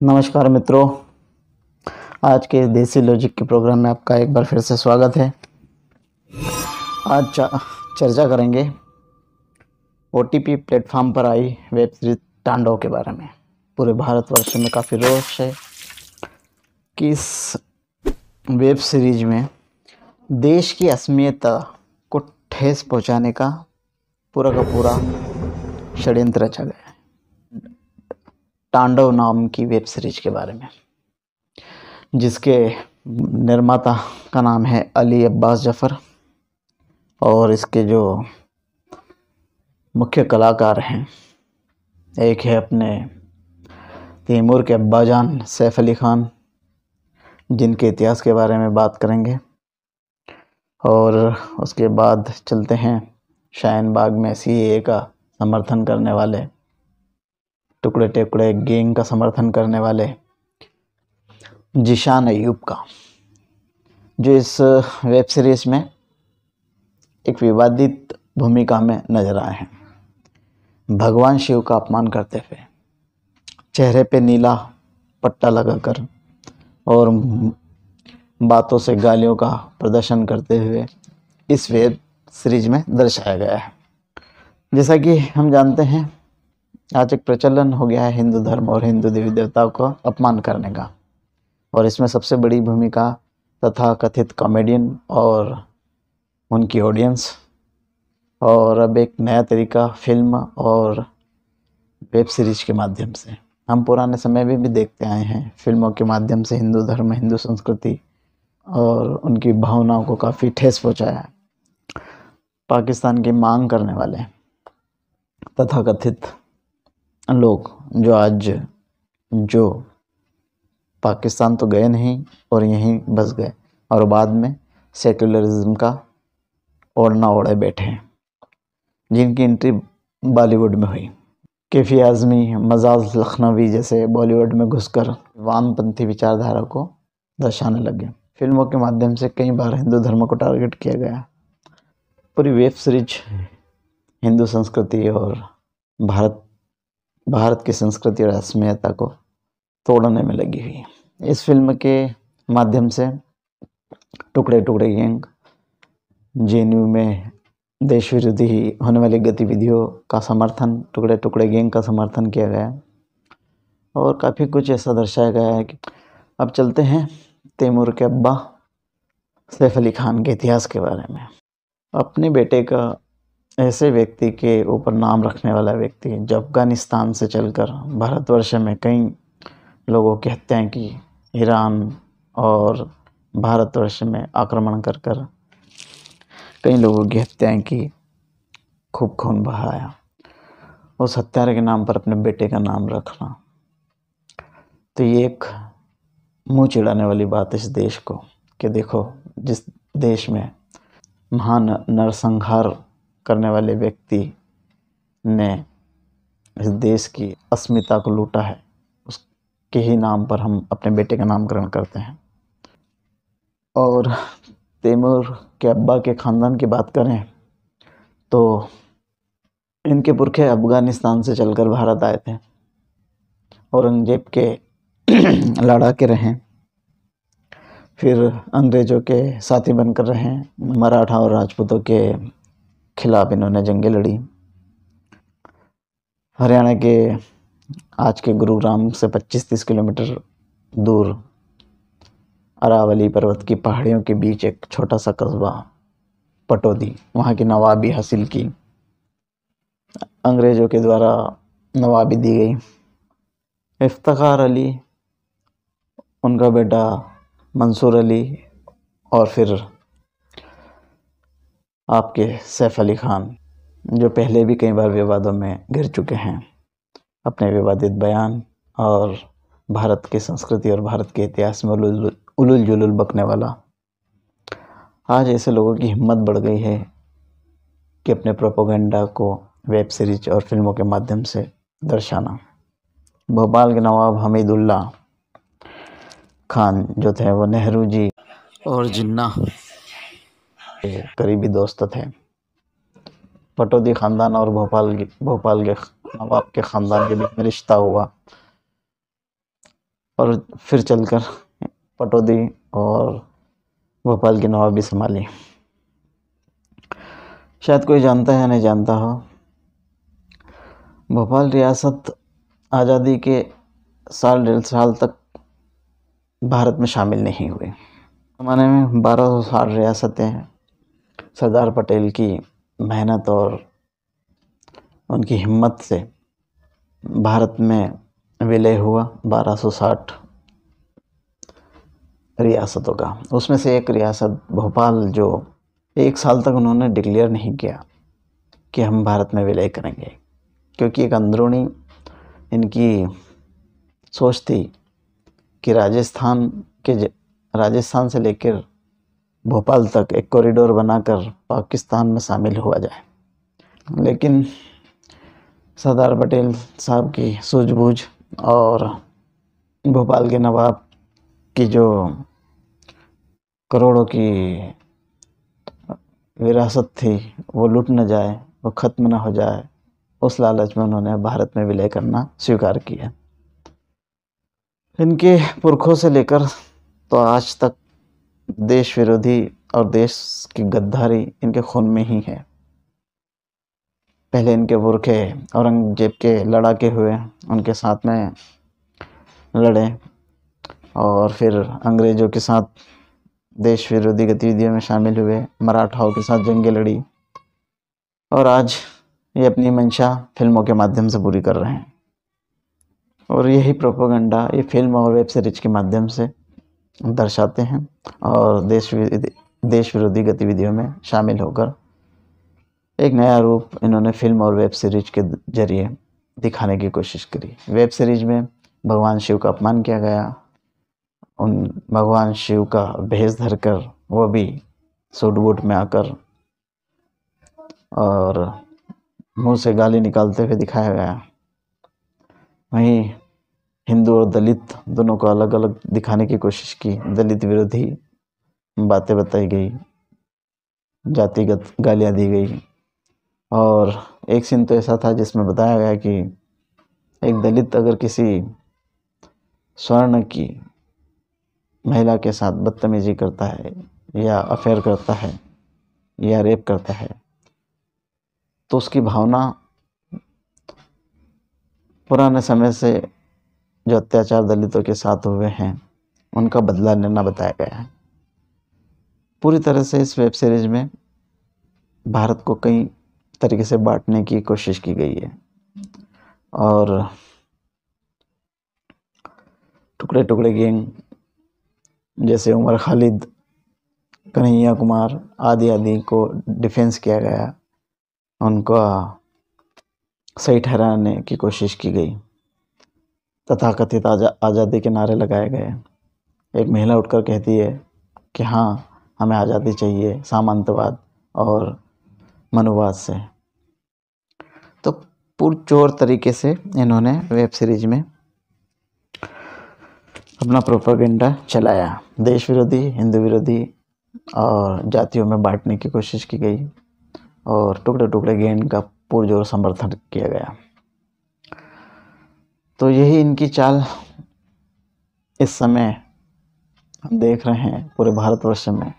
नमस्कार मित्रों। आज के देसी लॉजिक के प्रोग्राम में आपका एक बार फिर से स्वागत है। आज चर्चा करेंगे ओटीटी प्लेटफॉर्म पर आई वेब सीरीज तांडव के बारे में। पूरे भारतवर्ष में काफ़ी रोष है कि इस वेब सीरीज में देश की अस्मिता को ठेस पहुंचाने का पूरा षड्यंत्र रचा गया है। तांडव नाम की वेब सीरीज के बारे में, जिसके निर्माता का नाम है अली अब्बास जफ़र और इसके जो मुख्य कलाकार हैं, एक है अपने तैमूर के अब्बाजान सैफ अली खान, जिनके इतिहास के बारे में बात करेंगे। और उसके बाद चलते हैं शाहीन बाग में सीएए का समर्थन करने वाले, टुकड़े टुकड़े गैंग का समर्थन करने वाले ज़ीशान अय्यूब का, जो इस वेब सीरीज में एक विवादित भूमिका में नजर आए हैं। भगवान शिव का अपमान करते हुए, चेहरे पे नीला पट्टा लगाकर और बातों से गालियों का प्रदर्शन करते हुए इस वेब सीरीज में दर्शाया गया है। जैसा कि हम जानते हैं, आज एक प्रचलन हो गया है हिंदू धर्म और हिंदू देवी देवताओं का अपमान करने का, और इसमें सबसे बड़ी भूमिका तथा कथित कॉमेडियन और उनकी ऑडियंस। और अब एक नया तरीका फिल्म और वेब सीरीज के माध्यम से, हम पुराने समय में भी देखते आए हैं, फिल्मों के माध्यम से हिंदू धर्म, हिंदू संस्कृति और उनकी भावनाओं को काफ़ी ठेस पहुंचाया है। पाकिस्तान की मांग करने वाले तथा कथित लोग जो पाकिस्तान तो गए नहीं और यहीं बस गए, और बाद में सेक्युलरिज्म का ओढ़ना ओढ़े बैठे हैं, जिनकी एंट्री बॉलीवुड में हुई। कैफी आज़मी, मजाज लखनवी जैसे बॉलीवुड में घुसकर वामपंथी विचारधारा को दर्शाने लगे। फिल्मों के माध्यम से कई बार हिंदू धर्म को टारगेट किया गया। पूरी वेब सीरीज हिंदू संस्कृति और भारत की संस्कृति और अस्मिता को तोड़ने में लगी हुई है। इस फिल्म के माध्यम से टुकड़े टुकड़े गैंग, जेएनयू में देश विरोधी होने वाली गतिविधियों का समर्थन, टुकड़े टुकड़े गैंग का समर्थन किया गया और काफ़ी कुछ ऐसा दर्शाया गया है कि अब चलते हैं तैमूर के अब्बा सैफ अली खान के इतिहास के बारे में। अपने बेटे का ऐसे व्यक्ति के ऊपर नाम रखने वाला व्यक्ति, जो अफगानिस्तान से चलकर भारतवर्ष में कई लोगों की हत्याएं की, ईरान और भारतवर्ष में आक्रमण कर कई लोगों की हत्याएं की, खूब खून बहाया, उस हत्यारे के नाम पर अपने बेटे का नाम रखना, तो ये एक मुंह चिढ़ाने वाली बात है इस देश को कि देखो, जिस देश में महान नरसंहार करने वाले व्यक्ति ने इस देश की अस्मिता को लूटा है, उसके ही नाम पर हम अपने बेटे का नामकरण करते हैं। और तैमूर के अब्बा के ख़ानदान की बात करें तो इनके पुरखे अफ़गानिस्तान से चलकर भारत आए थे, औरंगजेब के लड़ाके रहे, फिर अंग्रेज़ों के साथी बनकर रहे, मराठा और राजपूतों के खिलाफ इन्होंने जंगें लड़ी। हरियाणा के आज के गुरुग्राम से 25-30 किलोमीटर दूर अरावली पर्वत की पहाड़ियों के बीच एक छोटा सा कस्बा पटौदी, वहाँ की नवाबी हासिल की, अंग्रेज़ों के द्वारा नवाबी दी गई। इफ्तिखार अली, उनका बेटा मंसूर अली और फिर आपके सैफ अली खान, जो पहले भी कई बार विवादों में घिर चुके हैं अपने विवादित बयान और भारत की संस्कृति और भारत के इतिहास में उलूल जुलूल बकने वाला। आज ऐसे लोगों की हिम्मत बढ़ गई है कि अपने प्रोपेगेंडा को वेब सीरीज और फिल्मों के माध्यम से दर्शाना। भोपाल के नवाब हमीदुल्ला खान जो थे, वो नेहरू जी और जिन्ना के करीबी दोस्त थे। पटौदी ख़ानदान और भोपाल के नवाब के ख़ानदान के बीच में रिश्ता हुआ। और फिर चलकर पटौदी और भोपाल की नवाबी संभाली। शायद कोई जानता है या नहीं जानता हो, भोपाल रियासत आज़ादी के साल 1.5 साल तक भारत में शामिल नहीं हुई। ज़माने में 1260 रियासतें हैं। सरदार पटेल की मेहनत और उनकी हिम्मत से भारत में विलय हुआ 1260 रियासतों का। उसमें से एक रियासत भोपाल, जो 1 साल तक उन्होंने डिक्लेयर नहीं किया कि हम भारत में विलय करेंगे, क्योंकि एक अंदरूनी इनकी सोच थी कि राजस्थान से लेकर भोपाल तक एक कॉरिडोर बनाकर पाकिस्तान में शामिल हुआ जाए। लेकिन सरदार पटेल साहब की सूझबूझ और भोपाल के नवाब की जो करोड़ों की विरासत थी वो लूट न जाए, वो ख़त्म न हो जाए, उस लालच में उन्होंने भारत में विलय करना स्वीकार किया। इनके पुरखों से लेकर तो आज तक देश विरोधी और देश की गद्दारी इनके खून में ही है। पहले इनके पुरखे औरंगजेब के लड़ाके हुए, उनके साथ में लड़े और फिर अंग्रेज़ों के साथ देश विरोधी गतिविधियों में शामिल हुए, मराठाओं के साथ जंगें लड़ी और आज ये अपनी मंशा फिल्मों के माध्यम से पूरी कर रहे हैं। और यही प्रोपेगेंडा ये फिल्म और वेब सीरीज के माध्यम से दर्शाते हैं और देश विरोधी गतिविधियों में शामिल होकर एक नया रूप इन्होंने फिल्म और वेब सीरीज के जरिए दिखाने की कोशिश करी। वेब सीरीज में भगवान शिव का अपमान किया गया, उन भगवान शिव का भेष धरकर वो भी सूट बूट में आकर और मुंह से गाली निकालते हुए दिखाया गया। वहीं हिंदू और दलित दोनों को अलग अलग दिखाने की कोशिश की, दलित विरोधी बातें बताई गई, जातिगत गालियाँ दी गई। और एक सीन तो ऐसा था जिसमें बताया गया कि एक दलित अगर किसी स्वर्ण की महिला के साथ बदतमीजी करता है या अफेयर करता है या रेप करता है तो उसकी भावना पुराने समय से जो अत्याचार दलितों के साथ हुए हैं उनका बदला लेना बताया गया है। पूरी तरह से इस वेब सीरीज में भारत को कई तरीके से बांटने की कोशिश की गई है और टुकड़े टुकड़े गैंग जैसे उमर खालिद, कन्हैया कुमार आदि को डिफेंस किया गया, उनका सही ठहराने की कोशिश की गई। तथाकथित आज़ादी के नारे लगाए गए। एक महिला उठकर कहती है कि हाँ, हमें आज़ादी चाहिए सामंतवाद और मनुवाद से। तो पुरजोर तरीके से इन्होंने वेब सीरीज में अपना प्रोपेगेंडा चलाया। देश विरोधी, हिंदू विरोधी और जातियों में बांटने की कोशिश की गई और टुकड़े टुकड़े गैंग का पुरजोर समर्थन किया गया। तो यही इनकी चाल इस समय हम देख रहे हैं पूरे भारतवर्ष में।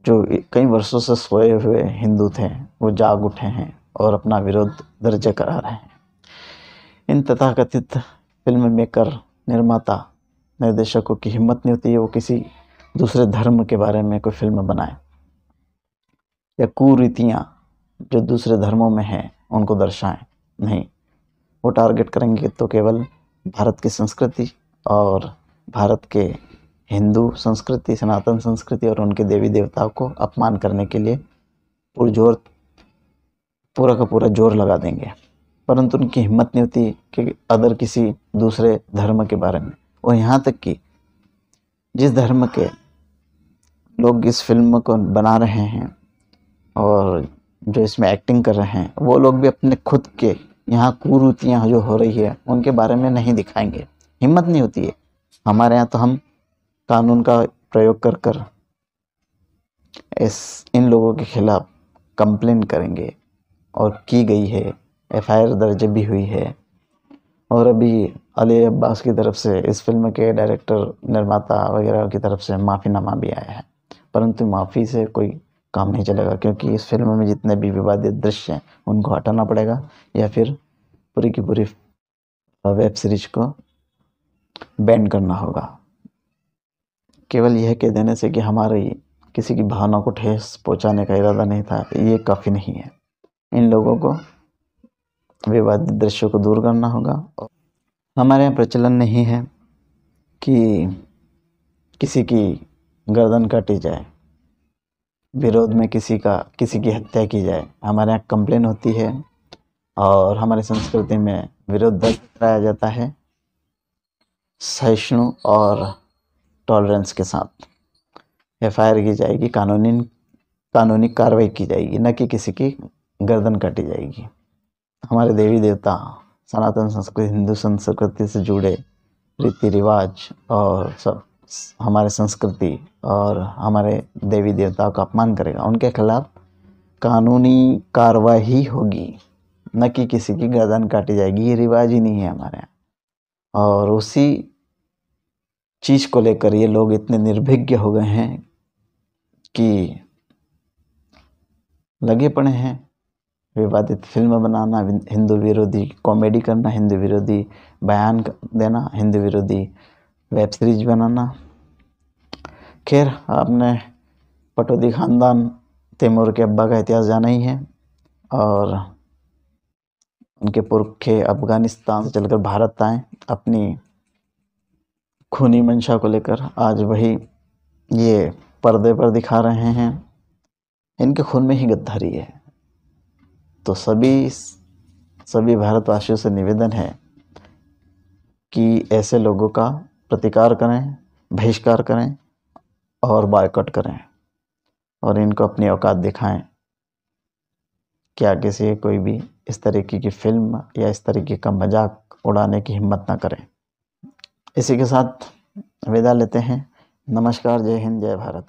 जो कई वर्षों से सोए हुए हिंदू थे वो जाग उठे हैं और अपना विरोध दर्ज करा रहे हैं। इन तथाकथित फिल्म मेकर, निर्माता, निर्देशकों की हिम्मत नहीं होती है वो किसी दूसरे धर्म के बारे में कोई फिल्म बनाए या कुरीतियाँ जो दूसरे धर्मों में हैं उनको दर्शाएं। नहीं, वो टारगेट करेंगे तो केवल भारत की संस्कृति और भारत के हिंदू संस्कृति, सनातन संस्कृति और उनके देवी देवताओं को अपमान करने के लिए पूरा का पूरा जोर लगा देंगे। परंतु उनकी हिम्मत नहीं होती कि अदर किसी दूसरे धर्म के बारे में, और यहाँ तक कि जिस धर्म के लोग इस फिल्म को बना रहे हैं और जो इसमें एक्टिंग कर रहे हैं वो लोग भी अपने खुद के यहाँ कुरीतियाँ जो हो रही है उनके बारे में नहीं दिखाएंगे। हिम्मत नहीं होती है। हमारे यहाँ तो हम कानून का प्रयोग कर कर इन लोगों के खिलाफ कंप्लेन करेंगे और की गई है, एफआईआर दर्ज भी हुई है और अभी अली अब्बास की तरफ से, इस फिल्म के डायरेक्टर निर्माता वगैरह की तरफ से माफ़ीनामा भी आया है, परंतु माफ़ी से कोई काम नहीं चलेगा, क्योंकि इस फिल्म में जितने भी विवादित दृश्य हैं उनको हटाना पड़ेगा, या फिर पूरी की पूरी वेब सीरीज को बैन करना होगा। केवल यह कह देने से कि हमारी किसी की भावना को ठेस पहुंचाने का इरादा नहीं था, ये काफ़ी नहीं है। इन लोगों को विवादित दृश्यों को दूर करना होगा। हमारे यहाँ प्रचलन नहीं है कि किसी की गर्दन काटी जाए, विरोध में किसी की हत्या की जाए। हमारे यहाँ कंप्लेन होती है और हमारी संस्कृति में विरोध दर्ज कराया जाता है सहिष्णु और टॉलरेंस के साथ। एफआईआर की जाएगी, कानूनी कार्रवाई की जाएगी, न कि किसी की गर्दन काटी जाएगी। हमारे देवी देवता, सनातन संस्कृति, हिंदू संस्कृति से जुड़े रीति रिवाज और सब हमारे संस्कृति और हमारे देवी देवताओं का अपमान करेगा, उनके खिलाफ कानूनी कार्रवाई होगी, न कि किसी की गर्दन काटी जाएगी। ये रिवाज ही नहीं है हमारे यहाँ। और उसी चीज़ को लेकर ये लोग इतने निर्भीज्ञ हो गए हैं कि लगे पड़े हैं विवादित फिल्म बनाना, हिंदू विरोधी कॉमेडी करना, हिंदू विरोधी बयान देना, हिंदू विरोधी वेब सीरीज बनाना। खैर, आपने पटौदी ख़ानदान तैमूर के अब्बा का इतिहास जाना ही है, और उनके पुरखे अफ़गानिस्तान से चलकर भारत आए अपनी खूनी मंशा को लेकर। आज वही ये पर्दे पर दिखा रहे हैं। इनके खून में ही गद्दारी है। तो सभी भारतवासियों से निवेदन है कि ऐसे लोगों का प्रतिकार करें, बहिष्कार करें और बॉयकॉट करें, और इनको अपनी औकात दिखाएं। क्या किसी कोई भी इस तरीके की फिल्म या इस तरीके का मजाक उड़ाने की हिम्मत ना करें। इसी के साथ विदा लेते हैं। नमस्कार, जय हिंद, जय भारत।